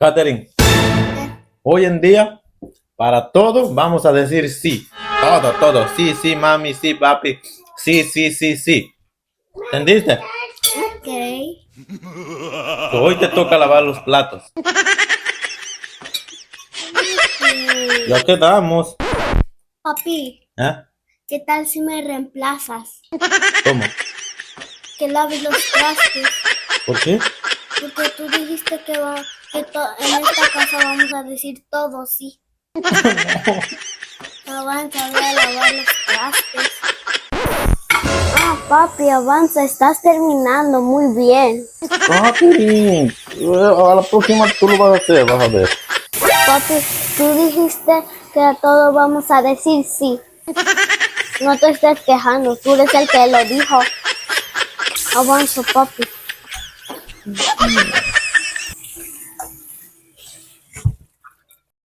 Catherine, hoy en día, para todo vamos a decir sí. Todo. Sí, sí, mami, sí, papi. Sí, sí, sí, sí. ¿Entendiste? Ok. Hoy te toca lavar los platos. Ya quedamos. Papi, ¿Eh? ¿qué tal si me reemplazas? ¿Cómo? Que laves los trastes. ¿Por qué? Porque tú dijiste en esta casa vamos a decir todo sí. Avanza, voy a lavar los trastes. Ah, papi, avanza, estás terminando muy bien. Catherine, a la próxima tú lo vas a hacer, vas a ver. Papi, tú dijiste que a todo vamos a decir sí. No te estés quejando, tú eres el que lo dijo. Avanza, papi.